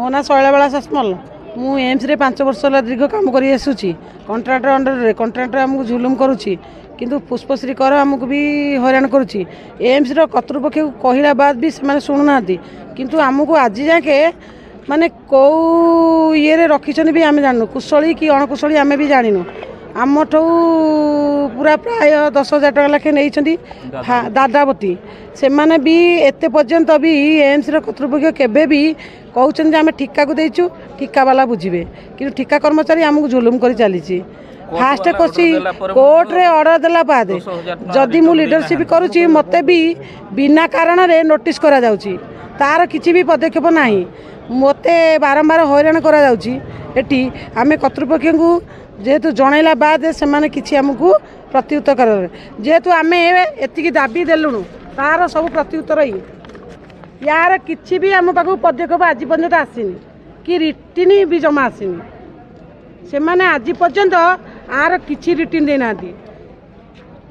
मो ना शैलबाला सस्मल मु एम्स रे 5 वर्ष दीर्घ काम कर कंट्राक्टर अंडर कंट्राक्टर आमको जुलुम करुच्ची किंतु पुष्पश्री कर आमको भी हैरान करुच्ची एम्स कर्तृपक्ष को कहला बाद भी से शुणुना किंतु आमको आज जाके माने कौ ये रखी भी आम जानू कुशली कि अणकुशली आम भी जानू आमठू पूरा प्राय 10,000 टका लाखे नहीं दादावती से माने भी एते पर्यंत भी एम्स कर्तृपक्ष केबे भी कहते आम ठिका को देचु ठिका वाला बुझे कि ठिका कर्मचारी आमको जुलुम कर चली फास्ट कोर्ट रे ऑर्डर देला बाद जदि मु लीडरशिप करुच्ची मते भी बिना कारण रे नोटिस करा जाउची तार किसी भी पदक्षेप नाही मते बारंबार हैरान करा जाउची एटी आमे कर्तृपक्ष को जेहेतु जनइला बाद से माने किसी आमको प्रत्युत्तर कर जेहेतु आम एति दाबी देलुणु तार सब प्रत्युत्तर ही यार किसी भी आम पाक पदक्षेप आज पर्यंत आसीनी कि रिटिन भी जमा आसीनी से माने आज पर्यंत आर किसी रिटिन देना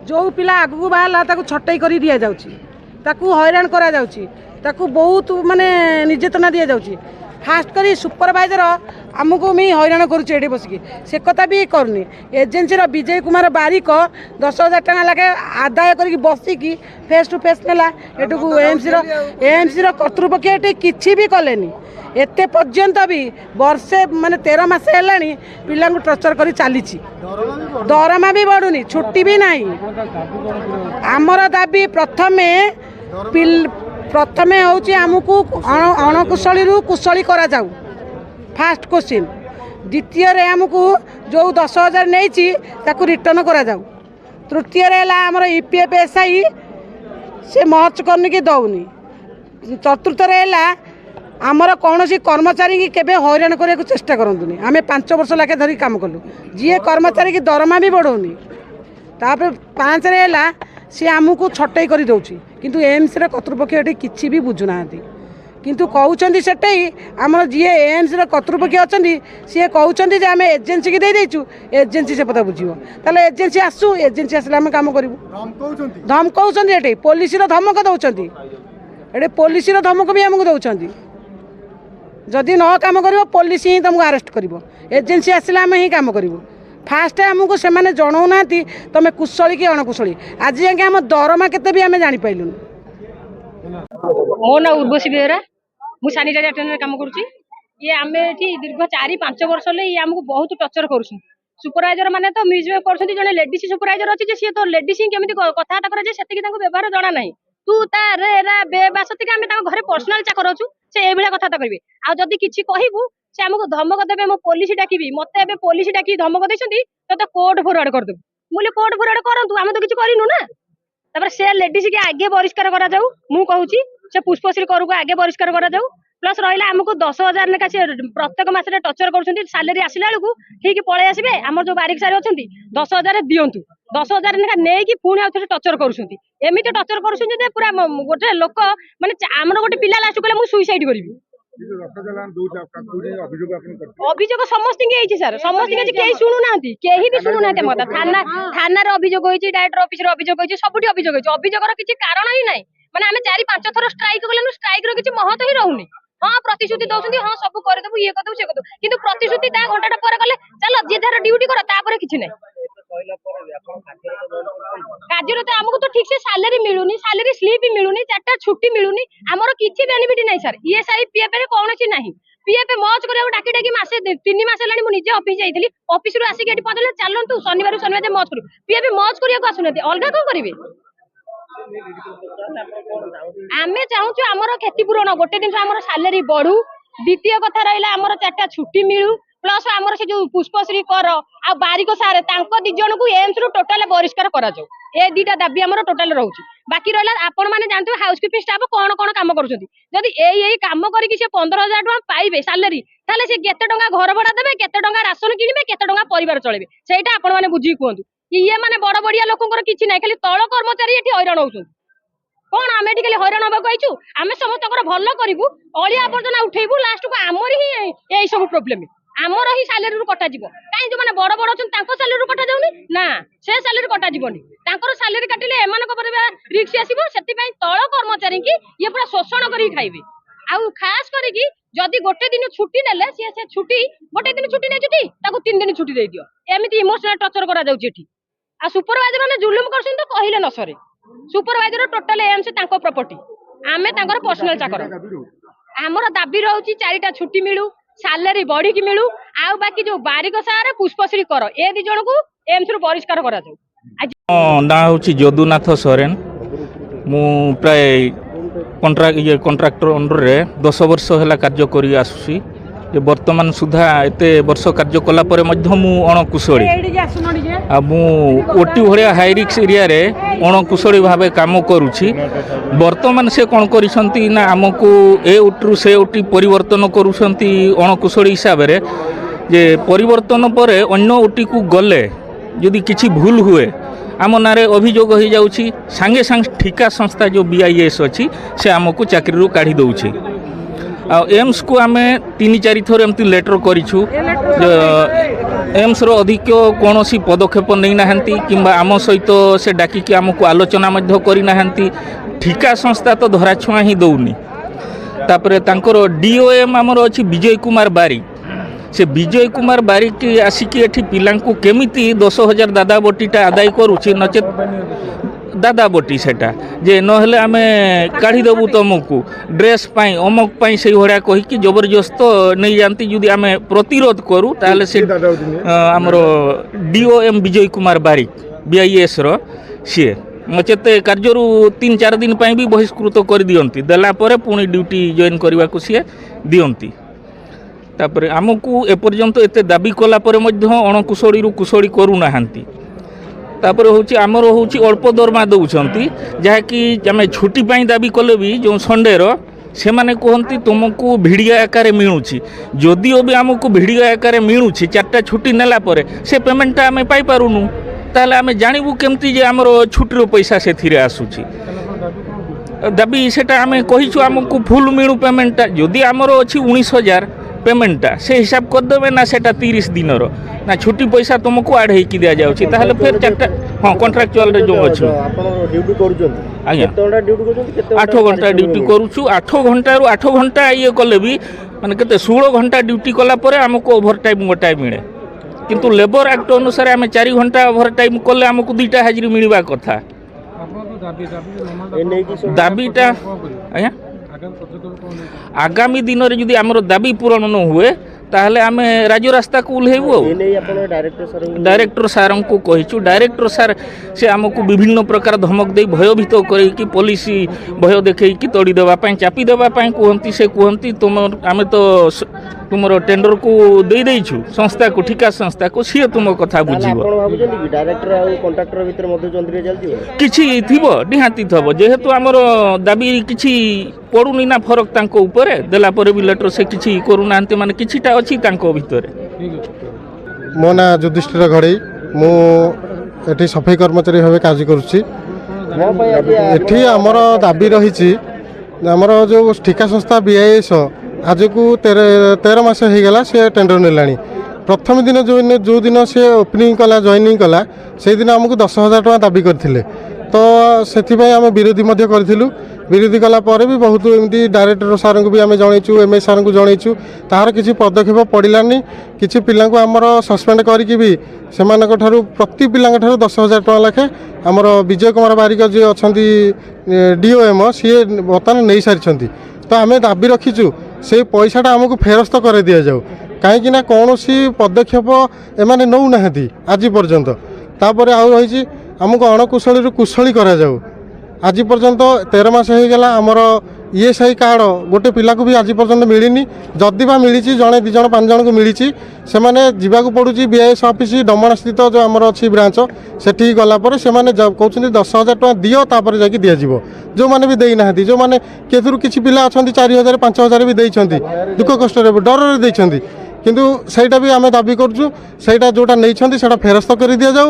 जो पिला आगू बाहला ताकू छटाई कर दि जाउची ताकू हैरान करा जाउची ताकू बहुत माने निर्यातना दि जाउची फास्ट करी सुपरवाइजर आमको भी हैरान करुचे बसिकी से कथा भी करनी एजेन्सी विजय कुमार बारिक 10,000 टका लागे आदाय कर बसिकी फेस टू फेस नेला एटू एम्स कर्तृपक्ष ये किसी भी कलेनी एते पर्यंत भी वर्षे माने 13 मास है पिला टर्चर कर चली दरमा भी बढ़ुनी छुट्टी भी नहीं आमर दाबी प्रथमे हूँ आमको अणकुशली कुशली करा जाऊ फास्ट क्वेश्चन द्वितीय आमको जो 10,000 नहीं रिटर्न करा जाऊ तृतीय आमर ईपीएफ एसआई से महर्च करनी कि दौनी चतुर्थ आमर कौन कर्मचारी की केबे हैरान करने को चेष्टा करतुनि आम 5 वर्ष लाखे धरी काम कलु जी कर्मचारी की दरमा भी बढ़ौनी तापर 5 सी आमको छटाई कर दौची किंतु एम्स कर्तृपक्ष ये किसी भी बुझुना किंतु कहते से आम जी एम्स कर्तृपक्ष अच्छा सी कहते आम एजेन्सी की देचु एजेन्सी से पता बुझे ताले एजेन्सी आसू एजेन्सी आसले आम कम करूँ धमकाऊँ ये पुलिस धमक दौरान ये पुलिस धमक भी आमको दौरान जदि न कम कर पुलिस ही तुमको आरेस्ट कर एजेन्सी आसले आम ही कम करूँ फास्ट आमको से जनाऊना तुम कुशली कि अणकुशली आज जाके आम दरमा केते भी आम जापारूँ मो ना उर्वशी बेहरा मु सानिटारी अटेंडेंट काम करुच्ची ये आम दीर्घ 4-5 वर्ष ये आमको बहुत टर्चर कर सुपरवाइजर मैंने तो मिसबिहेव कर जड़े लेडीज सुपरवाइजर अच्छी सी तो लेडीज केमी कथबार्ता करे व्यवहार जना ना तू बेबासती आम घरे पर्सनाल चाकर अच्छु से ये कथबार्ता करेंगे आदि किसी कहबू से आमको धमक देवे मो पुलिस डाकबी मत पुलिस डाक धमक देते तो कोर्ट फरवर्ड करदेबू मुझे कोर्ट फरवर्ड करूँ आम तो किसी करूँ ना तापर से लेडीज के आगे बहिष्कार करा जाऊ मु कहूची से पुष्पश्री करू आगे बहिष्कार करा जाऊ प्लस रहा आमको 10,000 लेखा से प्रत्येक मासरे टर्चर कर सालेरी आसला बेलू ठीक पलि आसबे आम जो बारिक सारी अच्छा 10,000 दिंतु 10,000 लेखा नहीं पुणी आउ थे टर्चर करमती टर्चर कर पूरा गोटे लोक मानते आमर गोटे पिला लास्ट कहले मुझे सुइसाइड करी अभियोग समस्त सर समस्त कहीं शुणुना कहीं भी शुणुना मत थाना अभियोग डायरेक्टर ऑफिस अभियोग सबुठी अभियोग अभियोगर किसी कारण ही ना माने आम 4-5 थर स्ट्राइक कले स्ट्राइक किसी महत्व ही रोनी हाँ प्रतिश्रुति दौरान हाँ सब करदेबू ये करदेबू से करदेबू किंतु प्रतिश्रुति घंटा पर कले चलो जी धार ड्यूटी कर किसी ना कार्यरत आमको तो ठीक से सालेरी मिलूनी सालेरी स्लीप मिलूनी 4टा छुट्टी मिलूनी आमर किसी बेनिफिट नहीं सर ईएसआई पीएफ रे कौन सी नहीं पीएफ मौज करिया डाकी डाकी मासे 3 मास हेलानी मु निजे ऑफिस जाइथिली ऑफिस रु आसी एठी पदले चलंतु शनिवार शनिवार मौज करू पीएफ मौज करिया को आसुनती अलगा कोन करिवे आमे चाहूँ आमर क्षतिपूरण गोटे दिन आमर सालेरी बढ़ू द्वितीय कथा रहा आमर 4टा छुट्टी मिलू प्लस आमर से जो पुष्पश्री कर आ बारिक सारे दी जन को एम्स रु टोटाल बहिष्कार करा जाऊ ए 2टा दाबी आमर टोटाल रोचे बाकी रहा आपण मैंने जानते हाउसकीपिंग स्टाफ कौन कौन काम करुँच यही काम करके 15,000 टका पाइबे सालेरी ताले से केते टंका घर भड़ा देबे केते टंका राशन किनिबे केते टंका परिवार चलेबे सेटा आपण माने बुझी कहतु ये माने बड़ बड़िया लोकंकर किछि नै खाली तळ कर्मचारी एठी हैरान होउछन कौन आम एठी खाली हैरान होबा कहू आम समस्त भल करूँ अलिया आवर्जना उठेबू लास्ट को आमर ही यही सब प्रोब्लेम आमर ही सालेरी कटा जीव कहीं जो मैंने बड़ बड़ अच्छा सालेरी कटा जाऊनी ना से सालेरी कटा जीवनी सालेरी काटिले रिक्स आसो से तल कर्मचारी की ये पूरा शोषण कर खाइबे आउ खास करके जदि गोटे दिन छुट्टी नेले से छुट्टी गोटे दिन छुट्टी नहीं ताको 3 दिन छुट्टी दे दियो एमिति इमोशनल टर्चर करा जाउची एठी आ सुपरवाइजर माने जुलुम करछन तो कहिले न सरे सुपरवाइजर टोटल एमसी तांको प्रॉपर्टी आमे तांकर पर्सनल चाकर हमर दाबी रहउची 4टा छुट्टी मिलू सैलरी बॉडी की मिलू आ बाकी जो बारिक सारे पुष्पश्री कर ए दि जण को एमसी रु परिष्कार करा जाउ ना होची जदुनाथ सोरेन मु प्राय कॉन्ट्रैक्टर अंडर रे 10 वर्ष है कार्य करी आसुसी वर्तमान सुधा एते वर्ष कार्य कला परे मध्य मु अणकुशली आ मु ओटी भलिया हाई रिस्क एरिया रे अणकुशली भाबे काम करूची वर्तमान से कोन करिसंती ना हमकु ए ओटी से ओटी परिवर्तन करूसंती अणकुशली हिसाब रे जे परिवर्तन परे अन्य ओटी को गले यदि किछि भूल हुए आम नारे अभियोग हो जाउछि सांगे सांग ठिका संस्था जो बीआईएस अच्छी से आमको चाकरी काढ़ी दौछि आ एम्स को आम 3-4 थर एमती लेटर करिछु एम्स रो अधिक कौन पदक्षेप नहीं नाहंती किंबा आम सहित से डाकिकी आमको आलोचना मध्य करि नाहंती ठिका संस्था तो धराछुआ ही दौनी तापरे तांकर डीओएम आमर अछि विजय कुमार बारी से विजय कुमार बारिक आसिकी एठी पिलांकु केमिति 10,000 दादा बोटीटा आदाय करूछि नचेत दादा बोटी सेटा जे नहेले आमे काढ़ी देबु तुमको ड्रेस पाई अमक पाई से भड़िया कहिकी जबरदस्त नहीं जानती यदि आमे प्रतिरोध करू ताहले से हमरो डीओएम विजय कुमार बारिक बीआईएस रो सी नचेत कार्यरू 3-4 दिन पाई भी बहिष्कृत कर दियंती देला परे पुणी ड्यूटी जॉइन करबा को सी दियंती तापरे आमको एपर्यंत एते दाबी कला परे मध्य अणकुशली कुशली करू नाहांती तापरे होची आमर होची अल्प दरमा दउछंती जहा कि आमे छुट्टी पाई दाबी कले भी जो संडे रो से माने कहंती तुमको भिडिया आकार मिलुची जदिओ भी आमको भिडिया आकार मिलुची 4टा छुट्टी नेला परे से पेमेंटटा आमे पाई पारुनु ताले आमे जानिबु केमती जे आमर छुट्टीर पैसा से थिरे आसुची दाबी सेटा आमे कहिछु आमको फुल मिलु पेमेंटटा जदि आमर अछि 19,000 पेमेंटटा से हिसाब कर देबे ना सेटा 30 दिन रो ना छुट्टी पैसा तुमको ऐड हेकी दिया जाउची ताहले फिर 4टा हां कॉन्ट्रैक्चुअल रे जो अछि आपण ड्यूटी करूछन आज्ञा केते घंटा ड्यूटी करूछन केते 8 घंटा ड्यूटी करूछु 8 घंटा रु 8 घंटा ये कले भी माने केते 16 घंटा ड्यूटी कला परे हमको ओवर टाइम गोटाय मिले किंतु लेबर एक्ट अनुसार आमे 4 घंटा ओवर टाइम कले हमको 2टा हाजिरी मिलबा कथा दाबीटा आज्ञा आगामी दिन में जदि आमर दाबी पूरण न हुए ताहले आमे राज्य रास्ता को उल्हेबु डायरेक्टर सार को कहिछु डायरेक्टर सार से आमको विभिन्न प्रकार धमक दे भयभीत करै कि पुलिस भय देखै कि तोड़ी देबा पई चापी देबा पई कहंती से कहंती तुम आमे तो तुमरो टेंडर को दे देइछु संस्था को ठिका संस्था को सी तुम कथा बुझिबो आपण भाबुचंदी कि डायरेक्टर आ कॉन्ट्रैक्टर भीतर मध्य जंत्रे चलतिबो किछि थिबो निहाती थबो जेहेतु हमरो दाबी किछि पडुनी ना फरक तांको ऊपर देला पर भी लेटर से किछि करू नांते माने किछिटा अछि तांको भीतर मो ना युधिष्ठिर घड़ई मु एठी सफाई कर्मचारी भाव कार्य करुच्ची एठी आमर दाबी रही आमर जो ठिका संस्था बीआईएस आज को 13 मास हो गला से टेंडर नेलानी प्रथम दिन जो दिन से ओपनिंग कला जॉइनिंग कला से दिन आमको 10,000 टका दाबी करथिले तो से आम विरोधी करूँ विरोधी कला पर भी बहुत एमती डायरेक्टर सार को भी आम जनईचु एमए सार को जनईचु तार किसी पदक्षेप पड़ानी किसी पिला आमर सस्पेंड करके भी से प्रति पिला 10,000 टका लेखे आमर विजय कुमार बारिक जी अच्छा डीओएम सी बर्तमान नहीं सारी तो आम दाबी रखीचु से पैसाटा आमको फेरस्त कर दि जाऊ कहीं कौन पदक्षेप एमाने नौ ना आज पर्यंत तापर आउ रही आमको अणकुशली कुशली करा जाऊ आज पर्यंत 13 मास हो गला आमर ईएसआई कार्ड गोटे पिला को भी आज पर्यंत मिलनी जदि बा मिली जड़े 2 जण 5 जण को मिली से जावाक पड़ुची बीआईएस ऑफिस डमणा स्थित जो आमर अच्छी ब्रांच से गलापर से कहते 10,000 टका दियो तापर जाकि दिज्व जो मैंने भी देना जो मैंने केतु किसी पिला अच्छा 4,000 5,000 भी देते दुख कष्ट डर देते किंतु सेटा भी आम दाबी करूँ सेटा जोटा नहीं सेटा फेरस्त कर दि जाऊ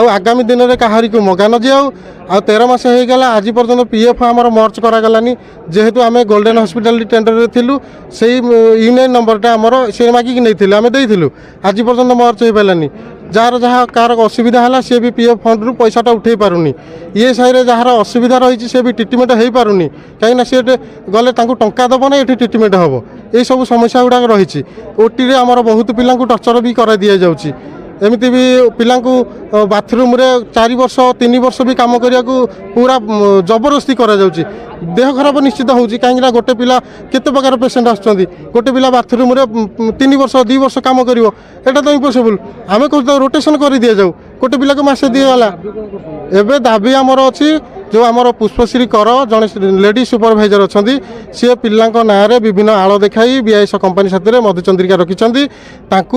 आगामी दिन में कहारी को मगा न जाऊ आ 13 मास हो गला आज पर्यंत पीएफ आमर मर्च करागलानी जेहेतु आम गोल्डन हॉस्पिटल टेंडर रे थिलु से यूनियन नंबरटा आमर से मागिक नहीं आम देलु आज पर्यंत मर्च हो पारानी जार जहाँ कार असुविधा है सी भी पीएफ फंड रु पैसाटा उठे पारुनी ये साइड जार असुविधा रही सी भी ट्रिटमेंट हो पारुनी कहीं सी गले टंका दब ना ये ट्रिटमेंट हम ये सब समस्या गुड़ाक रही ओटी रे आमर बहुत पिला टर्चर भी कर दि जाऊँगी एमती भी पिला बाथरूम रे 4 वर्ष 3 वर्ष भी काम करने को पूरा जबरदस्ती करा जाउची देह खराब निश्चित होउची कहीं गोटे पिला केते प्रकार पेसेंट आसुचंदी गोटे पिला बाथरूम रे 3 वर्ष 2 वर्ष काम करिवो एटा तो इम्पॉसिबल आमे कहतो रोटेशन कर दिया जाऊ गोटे पिला को मासे दिया गला एबे दाबी हमर अछि जो आमर पुष्पश्री कर जड़े लेडी सुपरभाइजर अच्छा सी पिला ना विभिन्न आड़ देखाई बीआईएस कंपानी साथी मधुचंद्रिका रखिंट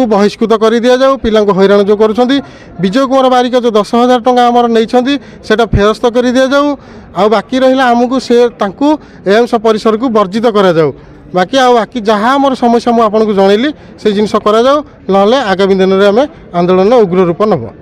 बहिष्कृत कर दि जाऊ पिला हैरान जो कर विजय कुमार बारिक जो 10,000 टंका आमर नहीं फेरस्त कर दि जाऊ आ बाकी रहा आमको से एम्स परिसर को वर्जित करा जाऊ बाकी बाकी जहाँ आम समस्या मुझे आपको जनइली से जिनस करा जाऊ ना आगामी दिन में आम आंदोलन उग्र रूप नब।